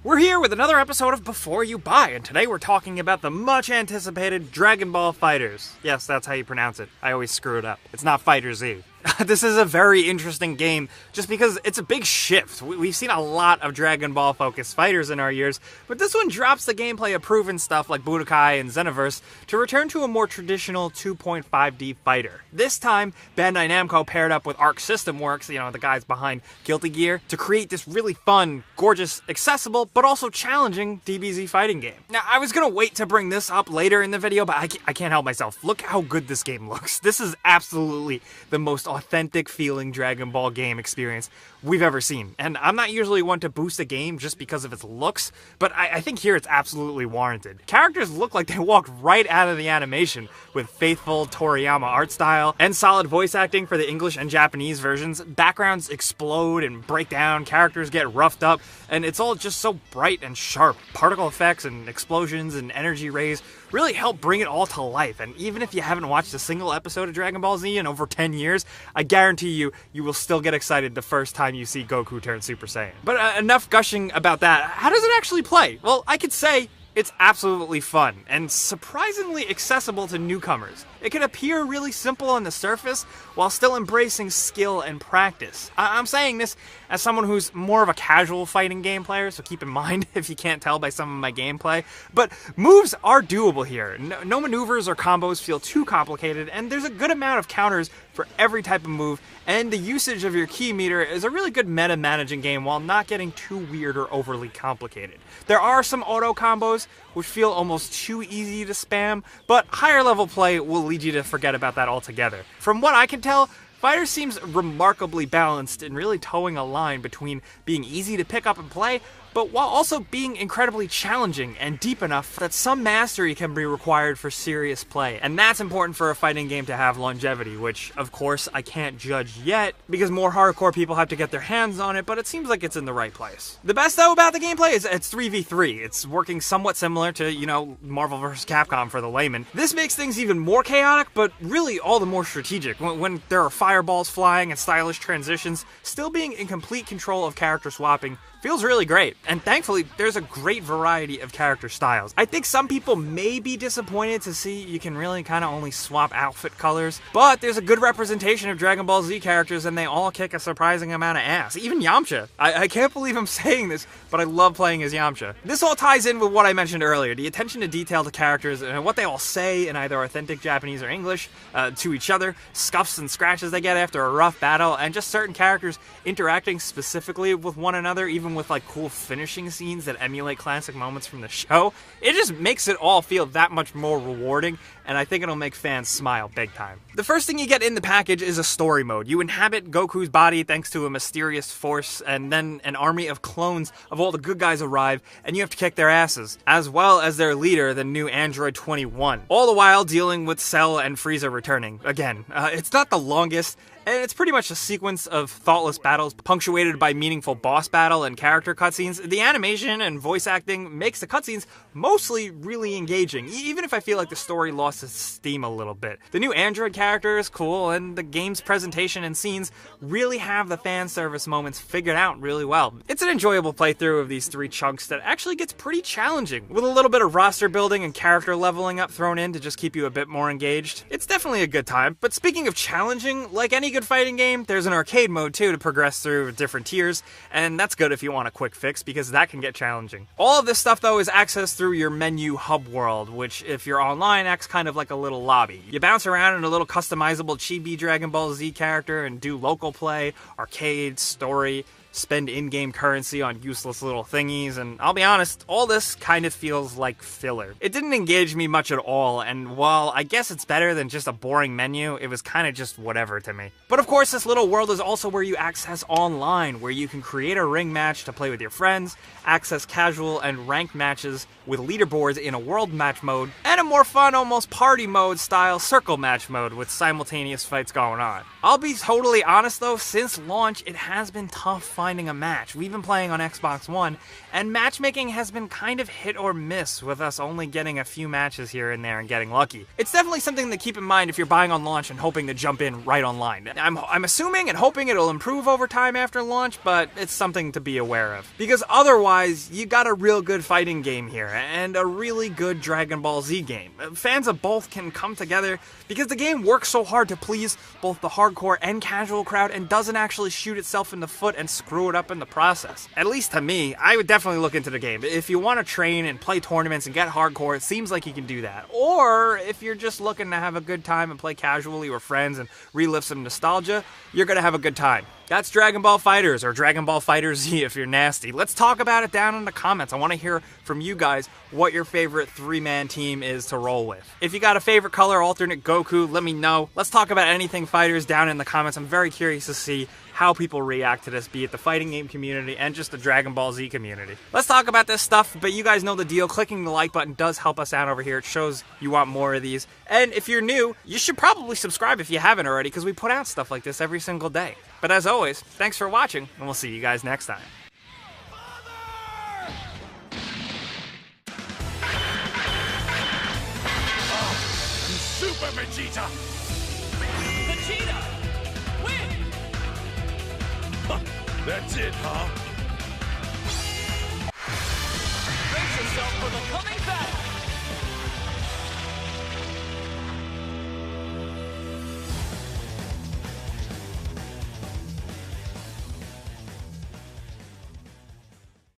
We're here with another episode of Before You Buy, and today we're talking about the much-anticipated Dragon Ball FighterZ. Yes, that's how you pronounce it. I always screw it up. It's not Fighter Z. This is a very interesting game, just because it's a big shift. We've seen a lot of Dragon Ball focused fighters in our years, but this one drops the gameplay of proven stuff like Budokai and Xenoverse to return to a more traditional 2.5D fighter. This time, Bandai Namco paired up with Arc System Works, you know, the guys behind Guilty Gear, to create this really fun, gorgeous, accessible, but also challenging DBZ fighting game. Now, I was gonna wait to bring this up later in the video, but I can't help myself. Look how good this game looks. This is absolutely the most authentic feeling Dragon Ball game experience we've ever seen. And I'm not usually one to boost a game just because of its looks, but I think here it's absolutely warranted. Characters look like they walked right out of the animation, with faithful Toriyama art style and solid voice acting for the English and Japanese versions. Backgrounds explode and break down, characters get roughed up, and it's all just so bright and sharp. Particle effects and explosions and energy rays really help bring it all to life. And even if you haven't watched a single episode of Dragon Ball Z in over 10 years, I guarantee you will still get excited the first time you see Goku turn Super Saiyan. But enough gushing about that. How does it actually play? Well, I could say it's absolutely fun and surprisingly accessible to newcomers. It can appear really simple on the surface while still embracing skill and practice. I'm saying this as someone who's more of a casual fighting game player, so keep in mind if you can't tell by some of my gameplay. But moves are doable here. No maneuvers or combos feel too complicated, and there's a good amount of counters for every type of move, and the usage of your ki meter is a really good meta managing game while not getting too weird or overly complicated. There are some auto combos which feel almost too easy to spam, but higher level play will lead you to forget about that altogether. From what I can tell, Fighter seems remarkably balanced in really towing a line between being easy to pick up and play, but while also being incredibly challenging and deep enough that some mastery can be required for serious play. And that's important for a fighting game to have longevity, which, of course, I can't judge yet, because more hardcore people have to get their hands on it, but it seems like it's in the right place. The best, though, about the gameplay is it's 3v3. It's working somewhat similar to, you know, Marvel vs. Capcom for the layman. This makes things even more chaotic, but really all the more strategic. When there are fireballs flying and stylish transitions, still being in complete control of character swapping feels really great. And thankfully, there's a great variety of character styles. I think some people may be disappointed to see you can really kind of only swap outfit colors, but there's a good representation of Dragon Ball Z characters and they all kick a surprising amount of ass. Even Yamcha. I can't believe I'm saying this, but I love playing as Yamcha. This all ties in with what I mentioned earlier, the attention to detail to characters and what they all say in either authentic Japanese or English to each other, scuffs and scratches they get after a rough battle, and just certain characters interacting specifically with one another, even with like cool finishing scenes that emulate classic moments from the show. It just makes it all feel that much more rewarding, and I think it'll make fans smile big time. The first thing you get in the package is a story mode. You inhabit Goku's body thanks to a mysterious force, and then an army of clones of all the good guys arrive, and you have to kick their asses, as well as their leader, the new Android 21. All the while dealing with Cell and Frieza returning. Again, it's not the longest, and it's pretty much a sequence of thoughtless battles punctuated by meaningful boss battle and character cutscenes. The animation and voice acting makes the cutscenes mostly really engaging, even if I feel like the story lost its steam a little bit. The new android character is cool, and the game's presentation and scenes really have the fan service moments figured out really well. It's an enjoyable playthrough of these three chunks that actually gets pretty challenging, with a little bit of roster building and character leveling up thrown in to just keep you a bit more engaged. It's definitely a good time, but speaking of challenging, like any good fighting game, there's an arcade mode too to progress through different tiers, and that's good if you want a quick fix because that can get challenging. All of this stuff though is accessed through your menu hub world, which if you're online acts kind of like a little lobby. You bounce around in a little customizable chibi Dragon Ball Z character and do local play, arcade, story, spend in-game currency on useless little thingies, and I'll be honest, all this kind of feels like filler. It didn't engage me much at all, and while I guess it's better than just a boring menu, it was kind of just whatever to me. But of course, this little world is also where you access online, where you can create a ring match to play with your friends, access casual and ranked matches with leaderboards in a world match mode, and a more fun, almost party mode style circle match mode with simultaneous fights going on. I'll be totally honest though, since launch, it has been tough finding finding a match. We've been playing on Xbox One, and matchmaking has been kind of hit or miss, with us only getting a few matches here and there and getting lucky. It's definitely something to keep in mind if you're buying on launch and hoping to jump in right online. I'm assuming and hoping it'll improve over time after launch, but it's something to be aware of. Because otherwise, you got a real good fighting game here, and a really good Dragon Ball Z game. Fans of both can come together because the game works so hard to please both the hardcore and casual crowd and doesn't actually shoot itself in the foot and screw it up in the process. At least to me, I would definitely look into the game. If you want to train and play tournaments and get hardcore, it seems like you can do that. Or if you're just looking to have a good time and play casually with friends and relive some nostalgia, you're gonna have a good time. That's Dragon Ball FighterZ, or Dragon Ball FighterZ if you're nasty. Let's talk about it down in the comments. I want to hear from you guys what your favorite three-man team is to roll with. If you got a favorite color alternate Goku, let me know. Let's talk about anything fighters down in the comments. I'm very curious to see how people react to this, be it the fighting game community and just the Dragon Ball Z community. Let's talk about this stuff, but you guys know the deal. Clicking the like button does help us out over here. It shows you want more of these. And if you're new, you should probably subscribe if you haven't already, because we put out stuff like this every single day. But as always, thanks for watching, and we'll see you guys next time. Super Vegeta! Vegeta! Win! That's it, huh? Brace yourself for the coming battle!